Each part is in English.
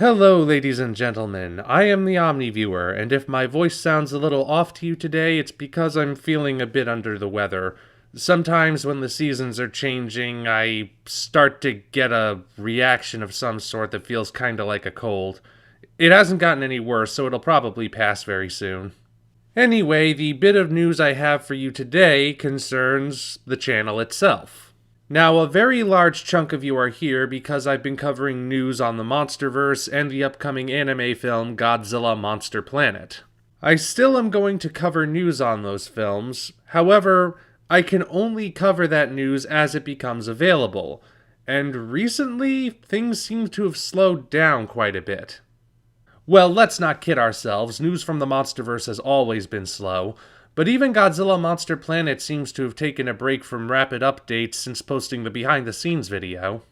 Hello, ladies and gentlemen. I am the Omni viewer, and if my voice sounds a little off to you today, it's because I'm feeling a bit under the weather. Sometimes when the seasons are changing, I start to get a reaction of some sort that feels kinda like a cold. It hasn't gotten any worse, so it'll probably pass very soon. Anyway, the bit of news I have for you today concerns the channel itself. Now, a very large chunk of you are here because I've been covering news on the MonsterVerse and the upcoming anime film Godzilla Monster Planet. I still am going to cover news on those films, however, I can only cover that news as it becomes available, and recently, things seem to have slowed down quite a bit. Well, let's not kid ourselves, news from the MonsterVerse has always been slow, but even Godzilla Monster Planet seems to have taken a break from rapid updates since posting the behind-the-scenes video.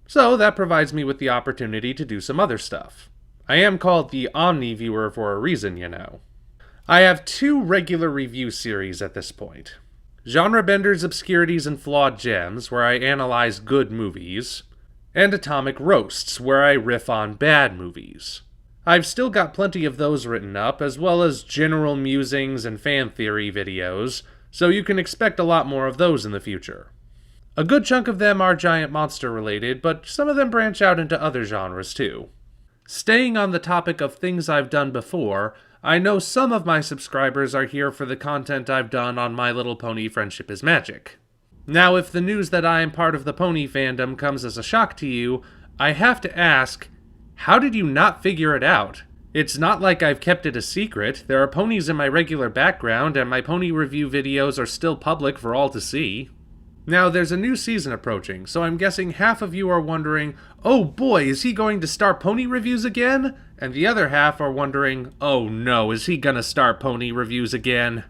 So that provides me with the opportunity to do some other stuff. I am called the Omni viewer for a reason, you know. I have two regular review series at this point. Genre Benders, Obscurities, and Flawed Gems, where I analyze good movies, and Atomic Roasts, where I riff on bad movies. I've still got plenty of those written up, as well as general musings and fan theory videos, so you can expect a lot more of those in the future. A good chunk of them are giant monster related, but some of them branch out into other genres too. Staying on the topic of things I've done before, I know some of my subscribers are here for the content I've done on My Little Pony Friendship is Magic. Now, if the news that I am part of the pony fandom comes as a shock to you, I have to ask, how did you not figure it out? It's not like I've kept it a secret. There are ponies in my regular background, and my pony review videos are still public for all to see. Now, there's a new season approaching, so I'm guessing half of you are wondering, oh boy, is he going to start pony reviews again? And the other half are wondering, oh no, is he gonna start pony reviews again?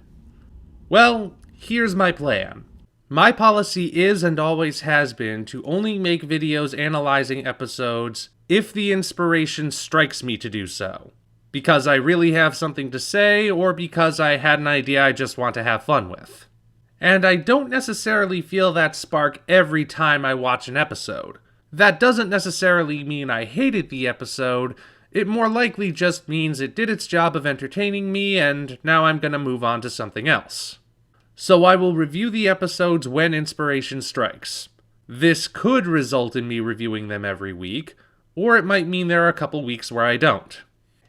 Well, here's my plan. My policy is and always has been to only make videos analyzing episodes if the inspiration strikes me to do so. Because I really have something to say, or because I had an idea I just want to have fun with. And I don't necessarily feel that spark every time I watch an episode. That doesn't necessarily mean I hated the episode, it more likely just means it did its job of entertaining me, and now I'm gonna move on to something else. So I will review the episodes when inspiration strikes. This could result in me reviewing them every week, or it might mean there are a couple weeks where I don't.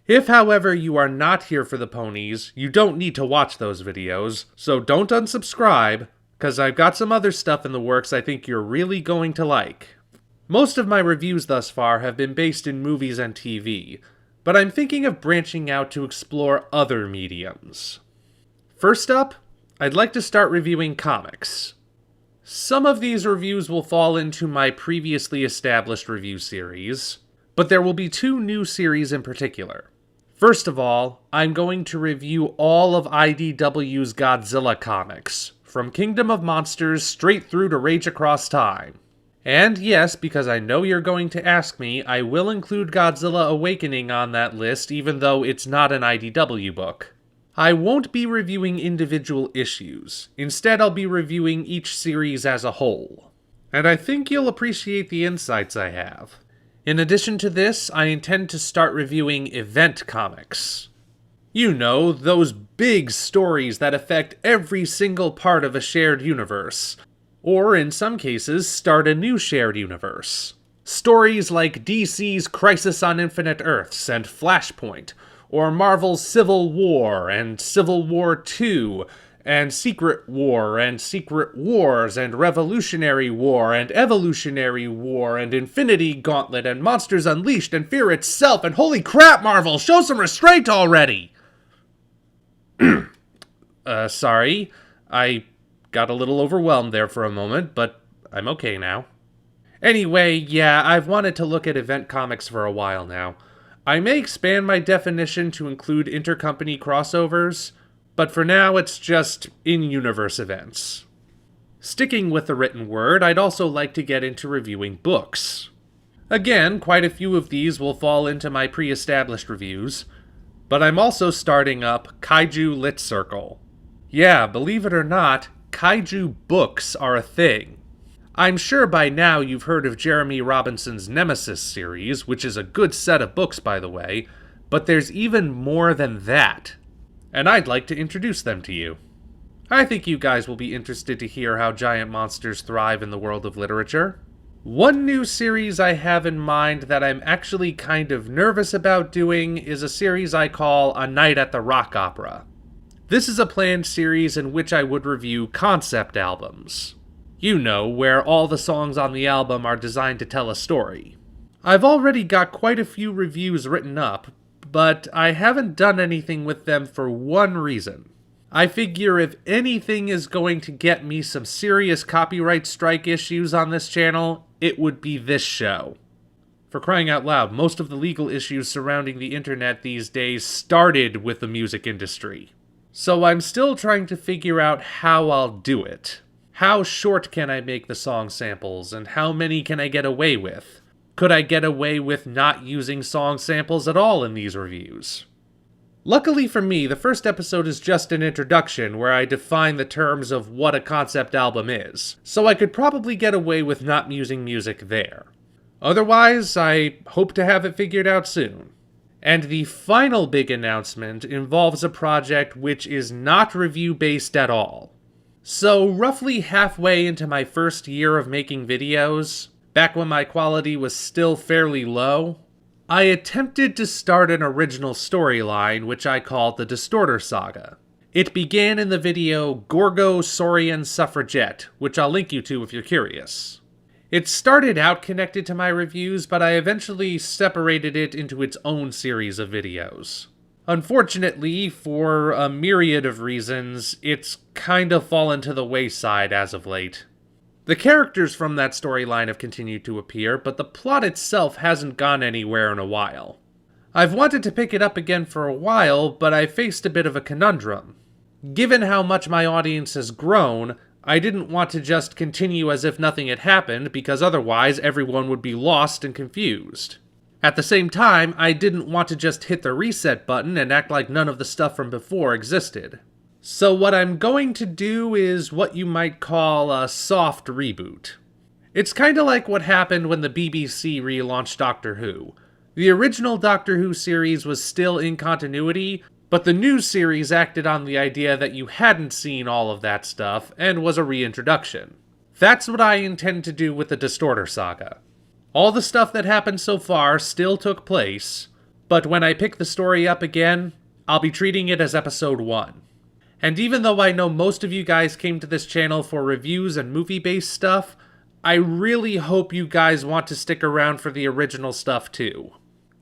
If, however, you are not here for the ponies, you don't need to watch those videos, so don't unsubscribe, because I've got some other stuff in the works I think you're really going to like. Most of my reviews thus far have been based in movies and TV, but I'm thinking of branching out to explore other mediums. First up, I'd like to start reviewing comics. Some of these reviews will fall into my previously established review series, but there will be two new series in particular. First of all, I'm going to review all of IDW's Godzilla comics, from Kingdom of Monsters straight through to Rage Across Time. And yes, because I know you're going to ask me, I will include Godzilla Awakening on that list even though it's not an IDW book. I won't be reviewing individual issues. Instead, I'll be reviewing each series as a whole. And I think you'll appreciate the insights I have. In addition to this, I intend to start reviewing event comics. You know, those big stories that affect every single part of a shared universe. Or, in some cases, start a new shared universe. Stories like DC's Crisis on Infinite Earths and Flashpoint, or Marvel's Civil War, and Civil War II, and Secret War, and Secret Wars, and Revolutionary War, and Evolutionary War, and Infinity Gauntlet, and Monsters Unleashed, and Fear itself, and holy crap, Marvel, show some restraint already! Sorry, I got a little overwhelmed there for a moment, but I'm okay now. Anyway, yeah, I've wanted to look at event comics for a while now. I may expand my definition to include intercompany crossovers, but for now it's just in-universe events. Sticking with the written word, I'd also like to get into reviewing books. Again, quite a few of these will fall into my pre-established reviews, but I'm also starting up Kaiju Lit Circle. Yeah, believe it or not, kaiju books are a thing. I'm sure by now you've heard of Jeremy Robinson's Nemesis series, which is a good set of books, by the way, but there's even more than that. And I'd like to introduce them to you. I think you guys will be interested to hear how giant monsters thrive in the world of literature. One new series I have in mind that I'm actually kind of nervous about doing is a series I call A Night at the Rock Opera. This is a planned series in which I would review concept albums. You know, where all the songs on the album are designed to tell a story. I've already got quite a few reviews written up, but I haven't done anything with them for one reason. I figure if anything is going to get me some serious copyright strike issues on this channel, it would be this show. For crying out loud, most of the legal issues surrounding the internet these days started with the music industry. So I'm still trying to figure out how I'll do it. How short can I make the song samples, and how many can I get away with? Could I get away with not using song samples at all in these reviews? Luckily for me, the first episode is just an introduction where I define the terms of what a concept album is, so I could probably get away with not using music there. Otherwise, I hope to have it figured out soon. And the final big announcement involves a project which is not review-based at all. So, roughly halfway into my first year of making videos, back when my quality was still fairly low, I attempted to start an original storyline which I called the Distorter Saga. It began in the video Gorgo-Saurian Suffragette, which I'll link you to if you're curious. It started out connected to my reviews, but I eventually separated it into its own series of videos. Unfortunately, for a myriad of reasons, it's kind of fallen to the wayside as of late. The characters from that storyline have continued to appear, but the plot itself hasn't gone anywhere in a while. I've wanted to pick it up again for a while, but I faced a bit of a conundrum. Given how much my audience has grown, I didn't want to just continue as if nothing had happened, because otherwise everyone would be lost and confused. At the same time, I didn't want to just hit the reset button and act like none of the stuff from before existed. So what I'm going to do is what you might call a soft reboot. It's kinda like what happened when the BBC relaunched Doctor Who. The original Doctor Who series was still in continuity, but the new series acted on the idea that you hadn't seen all of that stuff and was a reintroduction. That's what I intend to do with the Distorter Saga. All the stuff that happened so far still took place, but when I pick the story up again, I'll be treating it as episode 1. And even though I know most of you guys came to this channel for reviews and movie-based stuff, I really hope you guys want to stick around for the original stuff too.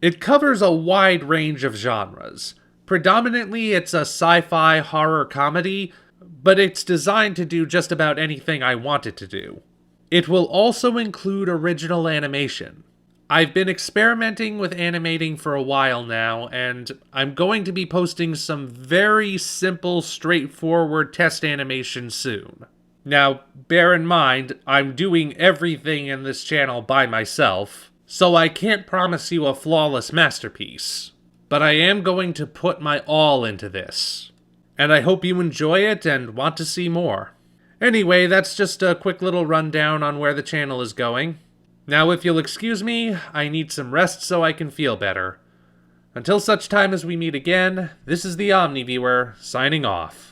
It covers a wide range of genres. Predominantly, it's a sci-fi horror comedy, but it's designed to do just about anything I want it to do. It will also include original animation. I've been experimenting with animating for a while now, and I'm going to be posting some very simple, straightforward test animations soon. Now, bear in mind, I'm doing everything in this channel by myself, so I can't promise you a flawless masterpiece. But I am going to put my all into this. And I hope you enjoy it and want to see more. Anyway, that's just a quick little rundown on where the channel is going. Now, if you'll excuse me, I need some rest so I can feel better. Until such time as we meet again, this is the Omni Viewer, signing off.